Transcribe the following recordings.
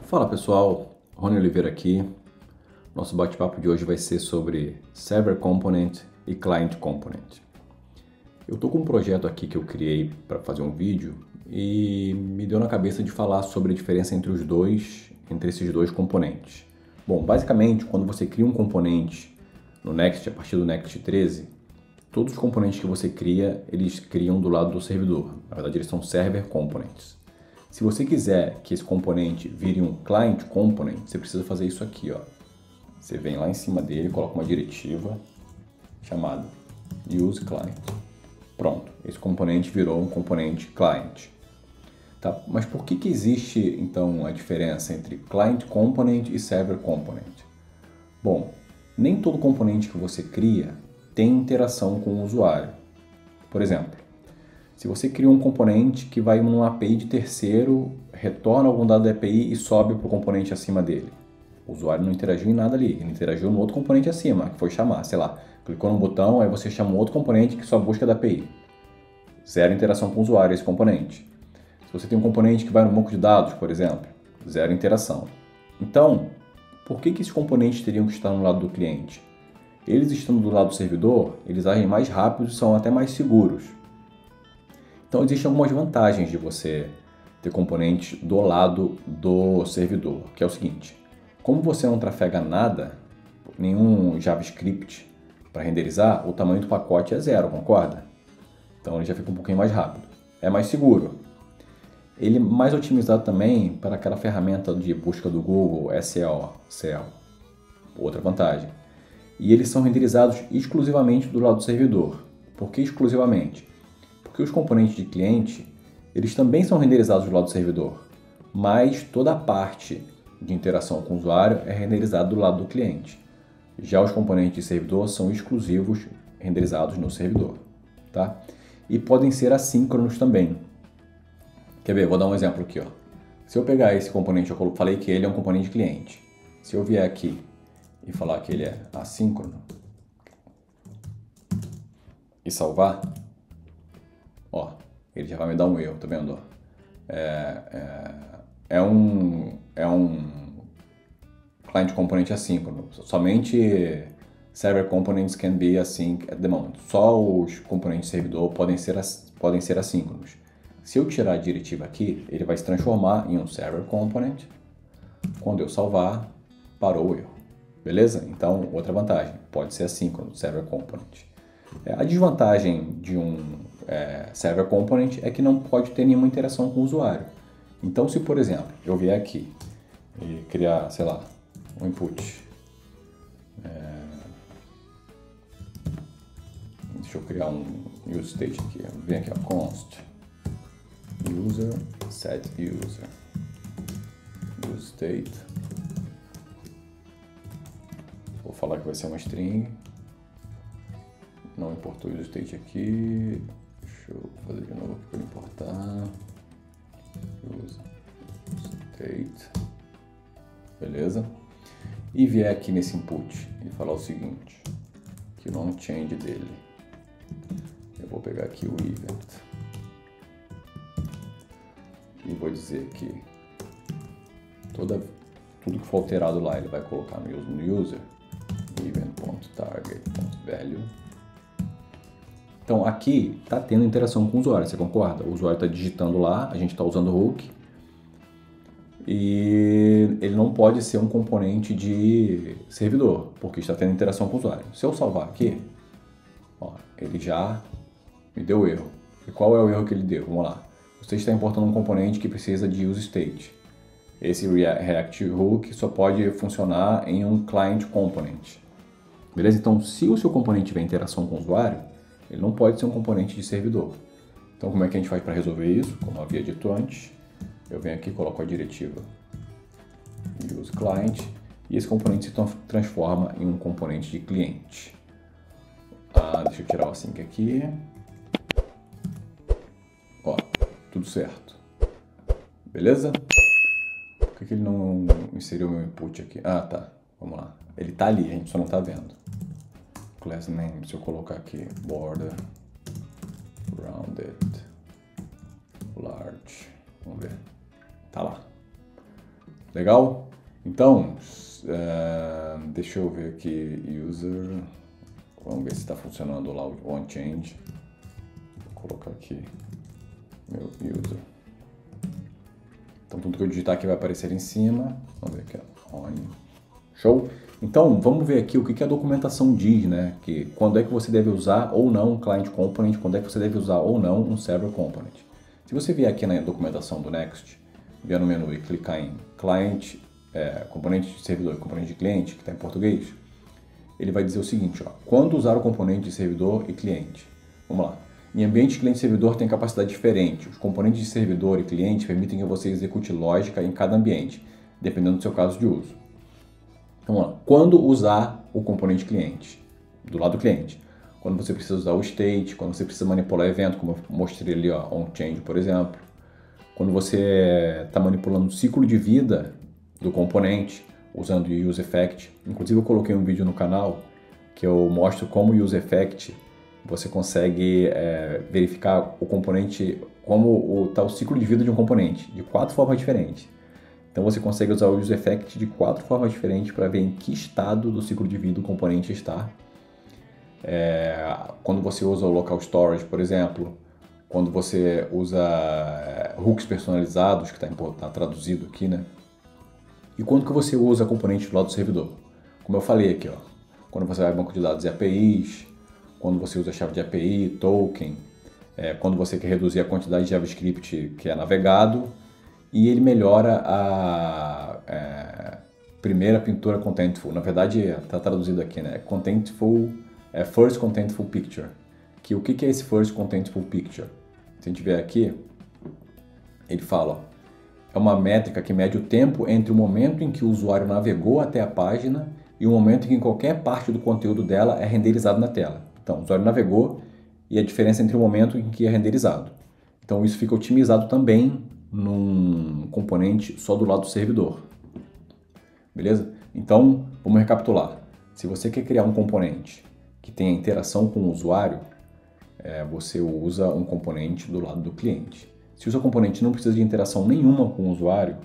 Fala pessoal, Rony Oliveira aqui. Nosso bate-papo de hoje vai ser sobre Server Component e Client Component. Eu estou com um projeto aqui que eu criei para fazer um vídeo e me deu na cabeça de falar sobre a diferença entre esses dois componentes. Bom, basicamente, quando você cria um componente no Next, a partir do Next 13, todos os componentes que você cria, eles criam do lado do servidor. Na verdade, eles são Server Components. Se você quiser que esse componente vire um Client Component, você precisa fazer isso aqui, ó. Você vem lá em cima dele, coloca uma diretiva chamada Use Client. Pronto, esse componente virou um componente Client. Tá? Mas por que existe, então, a diferença entre Client Component e Server Component? Bom, nem todo componente que você cria tem interação com o usuário. Por exemplo, se você cria um componente que vai numa API de terceiro, retorna algum dado da API e sobe para o componente acima dele. O usuário não interagiu em nada ali, ele interagiu no outro componente acima, que foi chamar, sei lá, clicou no botão, aí você chama um outro componente que só busca da API. Zero interação com o usuário, esse componente. Se você tem um componente que vai no banco de dados, por exemplo, zero interação. Então, por que esses componentes teriam que estar no lado do cliente? Eles estando do lado do servidor, eles agem mais rápido e são até mais seguros. Então, existem algumas vantagens de você ter componentes do lado do servidor, que é o seguinte: como você não trafega nada, nenhum JavaScript para renderizar, o tamanho do pacote é zero, concorda? Então, ele já fica um pouquinho mais rápido. É mais seguro. Ele é mais otimizado também para aquela ferramenta de busca do Google, SEO, outra vantagem. E eles são renderizados exclusivamente do lado do servidor. Por que exclusivamente? Porque os componentes de cliente, eles também são renderizados do lado do servidor, mas toda a parte de interação com o usuário é renderizada do lado do cliente. Já os componentes de servidor são exclusivos renderizados no servidor, tá? E podem ser assíncronos também. Quer ver? Vou dar um exemplo aqui, ó. Se eu pegar esse componente, eu falei que ele é um componente de cliente. Se eu vier aqui e falar que ele é assíncrono e salvar, ó, ele já vai me dar um erro, tá vendo? É um client component assíncrono. Somente server components can be async at the moment. Só os componentes de servidor podem ser assíncronos. Se eu tirar a diretiva aqui, ele vai se transformar em um server component. Quando eu salvar, parou o erro. Beleza? Então, outra vantagem, pode ser assíncrono, server component. A desvantagem de um server component é que não pode ter nenhuma interação com o usuário. Então, se por exemplo, eu vier aqui e criar, sei lá, um input. Deixa eu criar um use state aqui. Vem aqui, ó, const user set user use state. Vou falar que vai ser uma string. Não importou o use state aqui. Deixa eu fazer de novo aqui para importar. Use state. Beleza? E vier aqui nesse input e falar o seguinte, que o non-change dele. Eu vou pegar aqui o event. E vou dizer que tudo que for alterado lá, ele vai colocar no user event.target.value. Então aqui está tendo interação com o usuário, você concorda? O usuário está digitando lá, a gente está usando o hook e ele não pode ser um componente de servidor, porque está tendo interação com o usuário. Se eu salvar aqui, ó, ele já me deu erro. E qual é o erro que ele deu? Vamos lá. Você está importando um componente que precisa de use state. Esse React Hook só pode funcionar em um Client Component. Beleza? Então, se o seu componente tiver interação com o usuário, ele não pode ser um componente de servidor. Então, como é que a gente faz para resolver isso? Como eu havia dito antes, eu venho aqui e coloco a diretiva Use Client e esse componente se transforma em um componente de cliente. Deixa eu tirar o async aqui. Ó, tudo certo. Beleza? Por que ele não inseriu meu input aqui? Ah, tá. Vamos lá. Ele tá ali, a gente só não tá vendo. Class name, se eu colocar aqui, border, rounded, large, vamos ver. Tá lá. Legal? Então, deixa eu ver aqui, user, vamos ver se está funcionando lá o onChange. Vou colocar aqui meu user. Então tudo que eu digitar aqui vai aparecer em cima. Vamos ver aqui, on. Show? Então, vamos ver aqui o que a documentação diz, né? Que quando é que você deve usar ou não um Client Component, quando é que você deve usar ou não um Server Component. Se você vier aqui na documentação do Next, vier no menu e clicar em Client, componente de servidor e componente de cliente, que está em português, ele vai dizer o seguinte, ó, quando usar o componente de servidor e cliente. Vamos lá. Em ambiente cliente e servidor tem capacidade diferente. Os componentes de servidor e cliente permitem que você execute lógica em cada ambiente, dependendo do seu caso de uso. Então, vamos lá. Quando usar o componente cliente, do lado do cliente? Quando você precisa usar o state, quando você precisa manipular evento, como eu mostrei ali, ó, onChange, por exemplo. Quando você está manipulando o ciclo de vida do componente, usando o useEffect. Inclusive eu coloquei um vídeo no canal que eu mostro como o useEffect você consegue verificar o componente, como está o ciclo de vida de um componente, de 4 formas diferentes. Então você consegue usar o useEffect de 4 formas diferentes para ver em que estado do ciclo de vida o componente está. Quando você usa o local storage, por exemplo, quando você usa hooks personalizados, que está traduzido aqui, né? E quando que você usa componente do lado do servidor? Como eu falei aqui, ó, quando você vai ao banco de dados e APIs, quando você usa a chave de API, token, quando você quer reduzir a quantidade de JavaScript que é navegado, e ele melhora a primeira pintura contentful. Na verdade, está traduzido aqui, né? Contentful, First Contentful Picture. Que o que é esse First Contentful Picture? Se a gente ver aqui, ele fala, ó, é uma métrica que mede o tempo entre o momento em que o usuário navegou até a página e o momento em que qualquer parte do conteúdo dela é renderizado na tela. Então, o usuário navegou e a diferença entre o momento em que é renderizado. Então, isso fica otimizado também num componente só do lado do servidor. Beleza? Então, vamos recapitular. Se você quer criar um componente que tenha interação com o usuário, você usa um componente do lado do cliente. Se o seu componente não precisa de interação nenhuma com o usuário,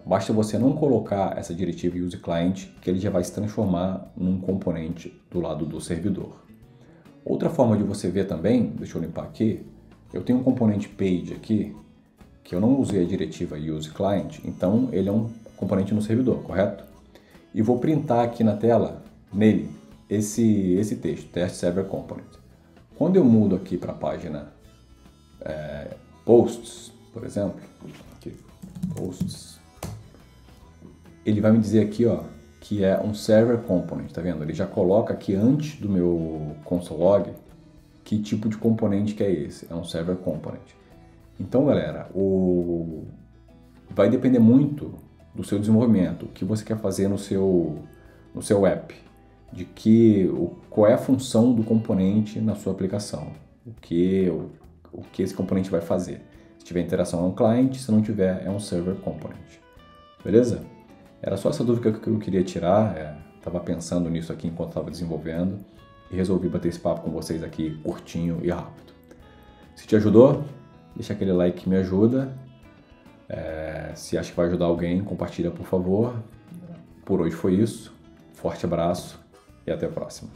basta você não colocar essa diretiva useClient, que ele já vai se transformar num componente do lado do servidor. Outra forma de você ver também, deixa eu limpar aqui, eu tenho um componente page aqui, que eu não usei a diretiva useClient, então ele é um componente no servidor, correto? E vou printar aqui na tela, nele, esse texto, test server component. Quando eu mudo aqui para a página posts, por exemplo, aqui, posts, ele vai me dizer aqui, ó, que é um server component, tá vendo? Ele já coloca aqui antes do meu console log que tipo de componente que é esse, é um server component. Então, galera, vai depender muito do seu desenvolvimento, o que você quer fazer no seu app, de qual é a função do componente na sua aplicação, o que esse componente vai fazer. Se tiver interação é um client, se não tiver é um server component. Beleza? Era só essa dúvida que eu queria tirar, estava pensando nisso aqui enquanto estava desenvolvendo e resolvi bater esse papo com vocês aqui curtinho e rápido. Se te ajudou, deixa aquele like que me ajuda. Se acha que vai ajudar alguém, compartilha por favor. Por hoje foi isso. Forte abraço e até a próxima.